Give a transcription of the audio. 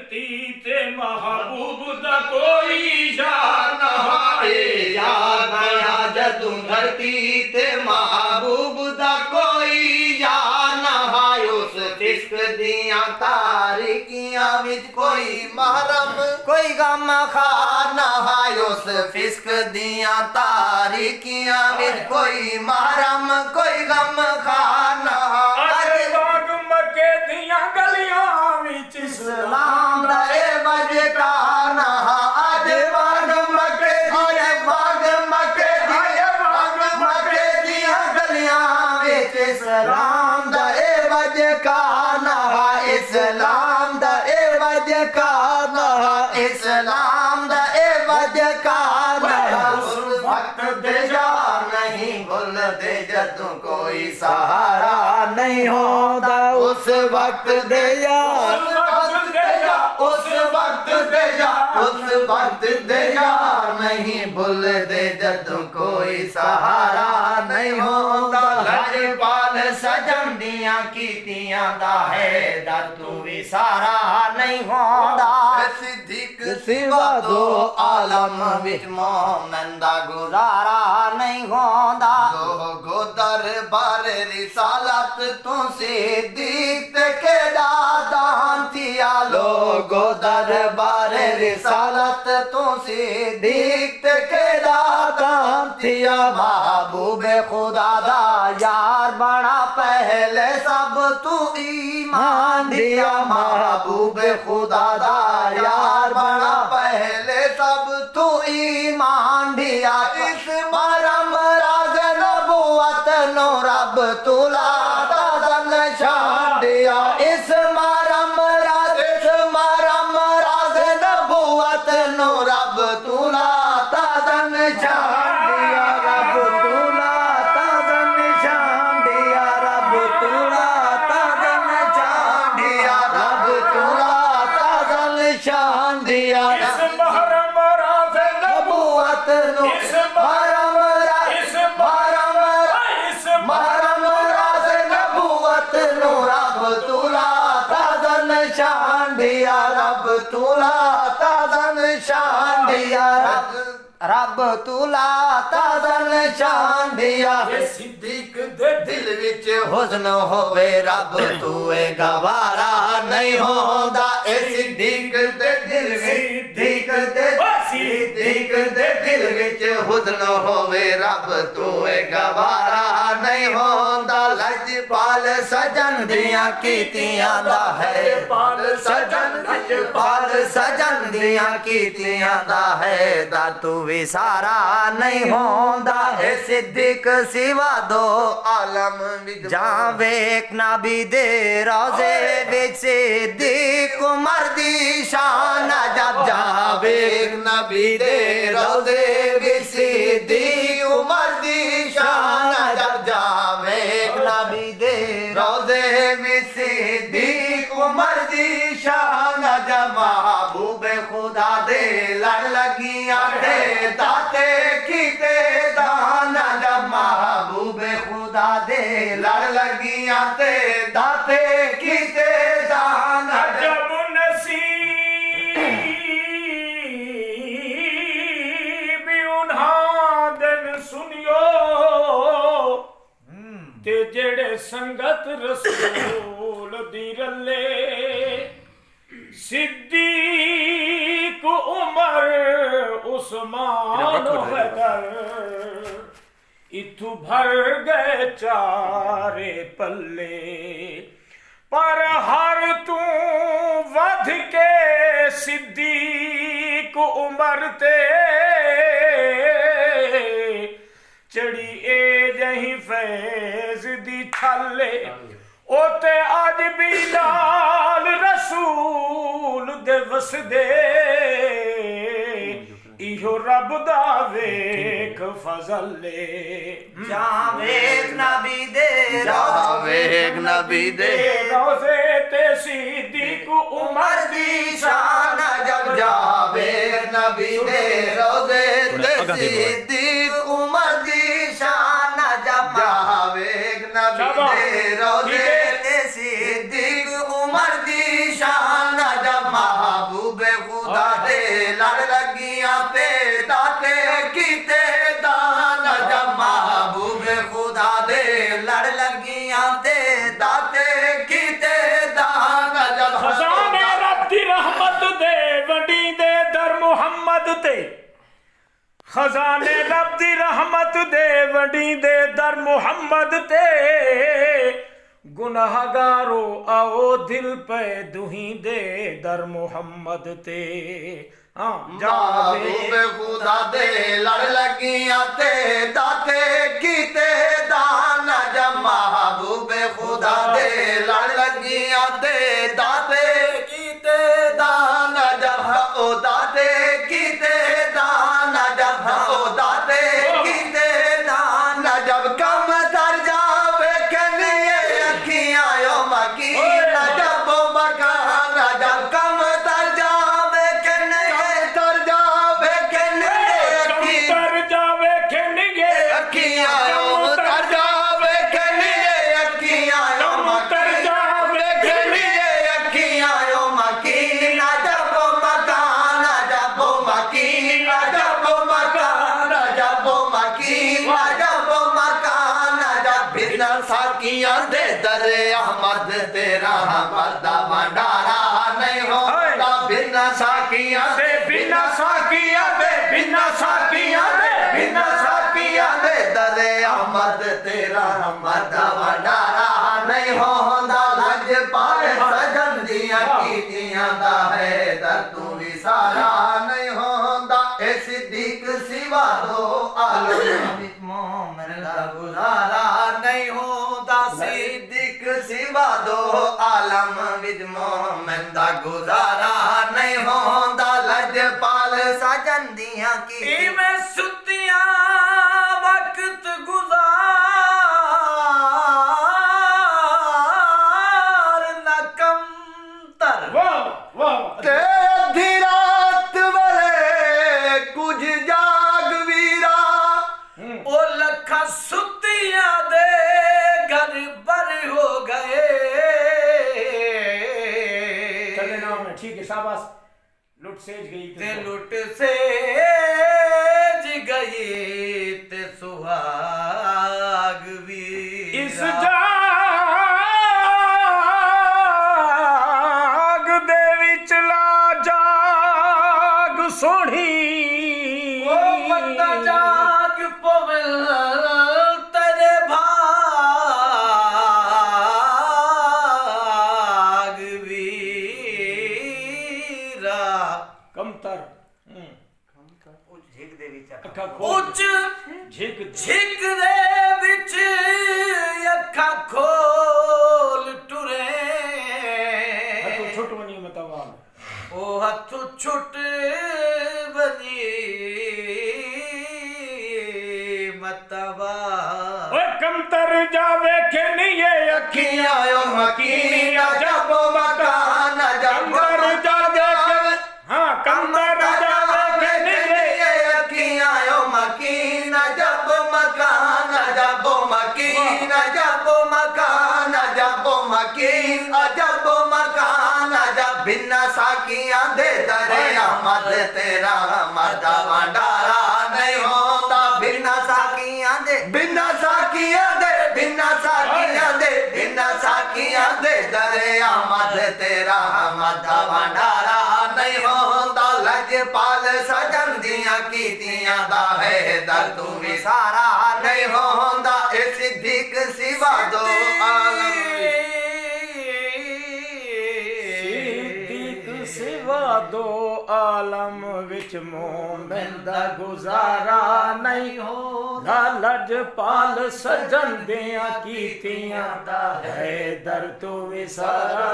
धरती ते महबूब दा कोई यार ना हाए यार नया जदू धरती ते महबूब दा कोई यार ना हाए उस इश्क दियां तारीकियां विच कोई महरम कोई गम खार ना हाए उस फिस्क दियां तारीकियां विच कोई महरम कोई गम खार ना हाए बाग मके दियां गलियां विच इस्लाम दा ए वजकार ना आज बाग मके दियां गलियां विच इस्लाम दा ए वजकार ना इस्लाम दा ए वजकार ना इस्लाम दा ए वजकार ना उस वक्त दे यार नहीं भुलदे जदों कोई सहारा नहीं होता उस वक्त दे यार उस वक्त दे यार नहीं भुलदे जदों कोई सहारा नहीं होता लजपाल सजन दियां कीतियां दा है दर तू भी सारा नहीं होता सिद्दीक सिवा दो आलम विच मोमिन दा गुजारा नहीं होता गो दरबार रिसालत तू सिद्दीक ते केड़ा दान थिया लोगो दरबार रिसालत तू सिद्दीक ते केड़ा दान थिया महबूब खुदा दा यार बड़ा पहले सब तू ईमान दिया महबूब खुदा दा यार बड़ा पहले सब तू ईमान दिया इस मरम राज नबुवत नो रब तुला ताज़न शान दिया इस मरम राज नबुवत नो रब तुला ताज़न शान दिया रब तुला ताज़न शान दिया रब तुला ताज़न शान दिया रब तुला ताज़न शान दिया इस महरम राज नबुवत नो इस महरम राज नबुवत नो रब तुला ताज़न शान दिया रब तुला ताज़न शान दिया रब तुला ताज़न शान दिया सिद्दीक दे दिल विच हुस्न होवे रब तूए गवारा नहीं होंदा ए सिद्दीक दे दिल सिद्दीक दे दिल विच हुस्न होवे रब तूए गवारा नहीं होंदा लजपाल सजन दियां कीतियां दा है पाल सजन दियां कीतियां दा है दा तू भी सारा नहीं होंदा है सिद्दीक सिवा दो आलम जा वेख नबी दे रोज़े विच सिद्दीक उमर दी शान जब जा वेख नबी दे रोज़े विच सिद्दीक उमर दी शान जब जा वेख नबी दे रोज़े विच सिद्दीक उमर दी शान जब महबूब खुदा दे लड़ लगियां दे दाते कीते दान जब महबूब खुदा दे लड़ लगियां ते दाते कीते दान जब नसीब उन्हां दिन सुनियो ते जेड़े संगत रसूल दी रले सिद्दीक उमर उस्मान हैदर इथु भर गए चारे पल्ले पर हर तू वध के सिद्दीक उमर ते चढ़ी ए जही फैज दी छाले ओते अज भी लाल रसूल दे वसदे इहो रब दा वेख फजले जावेक नबी दे रोज़े ते सिद्दीक उमर दी शान जब जावेक नबी दे रोज़े ते सिद्दीक उमर दी शान जब जावेक नबी दे रोज़े ते सिद्दीक उमर दी शान जब महबूबे खुदा दे लड़ लगियां ते दाते कीते दान जब महबूबे खुदा दे लड़ लगियां ते दाते कीते दान जब खजाने रब दी रहमत दे वडी दे दर मुहम्मद ते खजाने रब दी रहमत दे वडी दे दर मुहम्मद ते गुनाहगारो आओ दिल पे दुही दे दर मुहम्मद ते महबूबे खुदा दे लड़ लगियां ते दाते कीते दान जब महबूबे खुदा दे लड़ लगियां ते दाते कीते दान जब ओ दाते कीते दान जब ओ दाते कीते दान जब कम तर जावे कनिए अखियां यो मकी जब मकान जब कम तर जावे कनिए तर जावे कनिए तर जावे खनिए अखियां यो तर जावे कनिए अखियां यो तर जावे कनिए अखियां यो मकी जब मकान जब मकी जब मकान जब मकी जब मकान जब बिना साकियां दे दरे अहमद तेरा मर्दा भंडारा नहीं होता बिना साकियां दे बिना साकियां दे बिना साकियां दे बिना साकियां दे दरे अहमद तेरा मर्दा भंडारा नहीं होता लज पाए सजन दिया कीतियां दा है दर तू भी सारा नहीं होता ए सिद्दीक सिवा दो आलम मोमिन दा गुजारा नहीं होता सिद्दीक सिवा दो आलम विच मोमिन दा गुजारा नहीं होता लजपाल सजन दियां की मैं सुतिया वक्त गुजार न कम तर ते अधी रात वेले कुछ जाग वीरा ओ लखा सुतिया दे घर बर हो गए चले नाम है ठीक है शाबाश लुट सेज गई ते लुट सेज गई ते सुहाग वीरा इस जाग दे विच ला जाग सोहणी ओ बंदा जाग पवल तेरे भाग वीरा कमतर झिक दे विच अखा उच झिक झिक दे विच अखा खोल टुरे छुट वनी मतवाल ओ हथ छुट बनी मतवा ओए कमतर जावे के नहीं अखियां यो मकीन जब मकान जब कमतर जावे के हां कमतर जावे के नहीं अखियां यो मकीन जब मकान जब मकीन जब मकान जब मकीन जब मकान जब बिना साकियां दे दरे अहमद तेरा मर्दा भंडारा नहीं होता बिना साकियां दे बिना साकियां दे बिना साकियां दे बिना साकियां दे दरे अहमद तेरा मर्दा भंडारा नहीं होता लजपाल सजन दियां कीतियां दा है दर तू भी सारा नहीं होता ए सिद्दीक सिवा दो आलम सिद्दीक सिवा दो आलम विच मोमिन दा गुजारा नहीं होंदा लजपाल सजन दियां कीतियां दा है दर तू विसारा